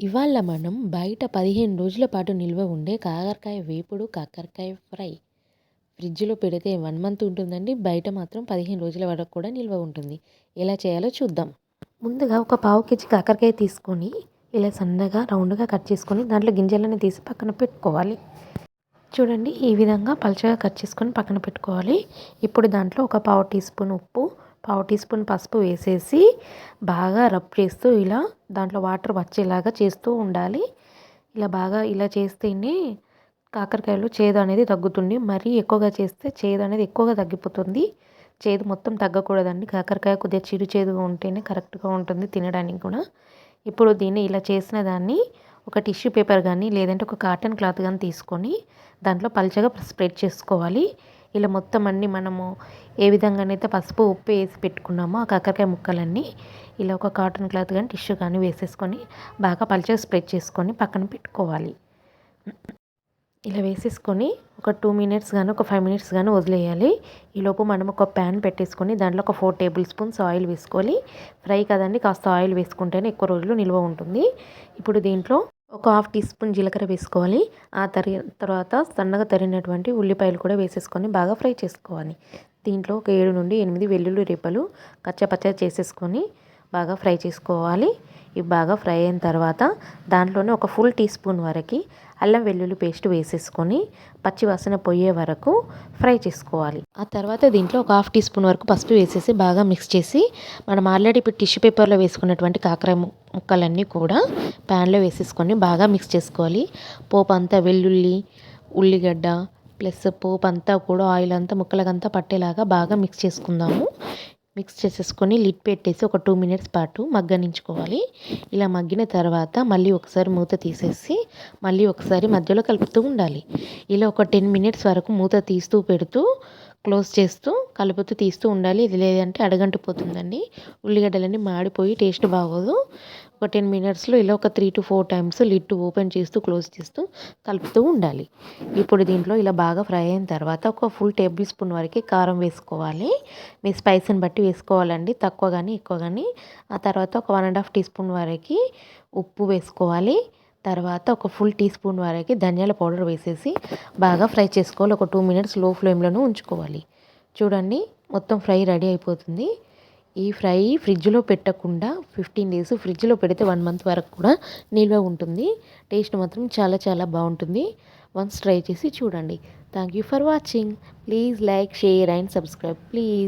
ఇవాళ మనం బయట 15 రోజుల పాటు నిల్వ ఉండే కాకరకాయ వేపుడు, కాకరకాయ ఫ్రై ఫ్రిడ్జ్‌లో పెడితే 1 మంత్ ఉంటుందండి. బయట మాత్రం 15 రోజుల వరకు కూడా నిల్వ ఉంటుంది. ఎలా చేయాలో చూద్దాం. ముందుగా ఒక పావు కేజీ కాకరకాయ తీసుకొని ఇలా సన్నగా రౌండ్‌గా కట్ చేసుకొని దాంట్లో గింజలన్నీ తీసి పక్కన పెట్టుకోవాలి. చూడండి ఈ విధంగా పల్చగా కట్ చేసుకొని పక్కన పెట్టుకోవాలి. ఇప్పుడు దాంట్లో ఒక పావు టీ స్పూన్ ఉప్పు, పావు టీ స్పూన్ పసుపు వేసేసి బాగా రబ్ చేస్తూ ఇలా దాంట్లో వాటర్ వచ్చేలాగా చేస్తూ ఉండాలి. ఇలా చేస్తేనే కాకరకాయలో చేదు అనేది తగ్గుతుంది. మరీ ఎక్కువగా చేస్తే చేదు అనేది ఎక్కువగా తగ్గిపోతుంది. చేదు మొత్తం తగ్గకూడదండి. కాకరకాయ కొద్దిగా చిరు చేదుగా ఉంటేనే కరెక్ట్‌గా ఉంటుంది తినడానికి కూడా. ఇప్పుడు దీన్ని ఇలా చేసిన దాన్ని ఒక టిష్యూ పేపర్ కానీ లేదంటే ఒక కాటన్ క్లాత్ కానీ తీసుకొని దాంట్లో పల్చగా స్ప్రెడ్ చేసుకోవాలి. ఇలా మొత్తం అన్నీ మనము ఏ విధంగానైతే పసుపు ఉప్పు వేసి పెట్టుకున్నామో ఆ కాకరకాయ ముక్కలన్నీ ఇలా ఒక కాటన్ క్లాత్ కానీ టిష్యూ కానీ వేసేసుకొని బాగా పల్చగా స్ప్రెడ్ చేసుకొని పక్కన పెట్టుకోవాలి. ఇలా వేసేసుకొని ఒక 2 మినిట్స్ కానీ ఒక 5 మినిట్స్ కానీ వదిలేయాలి. ఈలోపు మనం ఒక ప్యాన్ పెట్టేసుకొని దాంట్లో ఒక 4 టేబుల్ స్పూన్స్ ఆయిల్ వేసుకోవాలి. ఫ్రై కదండి, కాస్త ఆయిల్ వేసుకుంటేనే ఎక్కువ రోజులు నిల్వ ఉంటుంది. ఇప్పుడు దీంట్లో ఒక హాఫ్ టీ స్పూన్ జీలకర్ర వేసుకోవాలి. తర్వాత సన్నగా తరిగినటువంటి ఉల్లిపాయలు కూడా వేసేసుకొని బాగా ఫ్రై చేసుకోవాలి. దీంట్లో ఒక 7 నుండి 8 వెల్లుల్లి రెబ్బలు కచ్చపచ్చగా చేసేసుకొని బాగా ఫ్రై చేసుకోవాలి. ఇవి బాగా ఫ్రై అయిన తర్వాత దాంట్లోనే ఒక ఫుల్ టీ స్పూన్ వరకు అల్లం వెల్లుల్లి పేస్ట్ వేసేసుకొని పచ్చి వాసన పోయే వరకు ఫ్రై చేసుకోవాలి. ఆ తర్వాత దీంట్లో ఒక హాఫ్ టీ స్పూన్ వరకు పసుపు వేసేసి బాగా మిక్స్ చేసి మనం ఆల్రెడీ ఇప్పుడు టిష్యూ పేపర్లో వేసుకున్నటువంటి కాకర ముక్కలన్నీ కూడా ప్యాన్లో వేసేసుకొని బాగా మిక్స్ చేసుకోవాలి. పోపు అంతా వెల్లుల్లి, ఉల్లిగడ్డ ప్లస్ పోపు అంతా కూడా ఆయిల్ అంతా ముక్కలకంతా పట్టేలాగా బాగా మిక్స్ చేసుకుందాము. మిక్స్ చేసేసుకొని లిడ్ పెట్టేసి ఒక 2 మినిట్స్ పాటు మగ్గనించుకోవాలి. ఇలా మగ్గిన తర్వాత మళ్ళీ ఒకసారి మూత తీసేసి మళ్ళీ ఒకసారి మధ్యలో కలుపుతూ ఉండాలి. ఇలా ఒక 10 మినిట్స్ వరకు మూత తీస్తూ పెడుతూ క్లోజ్ చేస్తూ కలుపుతూ తీస్తూ ఉండాలి. ఇది లేదంటే అడగంటిపోతుందండి. ఉల్లిగడ్డలన్నీ మాడిపోయి టేస్ట్ బాగోదు. ఒక 10 మినిట్స్లో ఇలా ఒక 3 to 4 టైమ్స్ లిడ్ ఓపెన్ చేస్తూ క్లోజ్ చేస్తూ కలుపుతూ ఉండాలి. ఇప్పుడు దీంట్లో ఇలా బాగా ఫ్రై అయిన తర్వాత ఒక ఫుల్ టేబుల్ స్పూన్ వరకు కారం వేసుకోవాలి. మీ స్పైస్ని బట్టి వేసుకోవాలండి, తక్కువ కానీ ఎక్కువ కానీ. ఆ తర్వాత ఒక 1.5 టీ స్పూన్ వరకు ఉప్పు వేసుకోవాలి. తర్వాత ఒక ఫుల్ టీ స్పూన్ వరకు ధనియాల పౌడర్ వేసేసి బాగా ఫ్రై చేసుకోవాలి. ఒక 2 మినిట్స్ లో ఫ్లేమ్లోనే ఉంచుకోవాలి. చూడండి మొత్తం ఫ్రై రెడీ అయిపోతుంది. ఈ ఫ్రై ఫ్రిడ్జ్లో పెట్టకుండా 15 డేస్, ఫ్రిడ్జ్లో పెడితే 1 మంత్ వరకు కూడా నిల్వ ఉంటుంది. టేస్ట్ మాత్రం చాలా చాలా బాగుంటుంది. వన్స్ ట్రై చేసి చూడండి. Thank you for watching. Please like, share and subscribe please.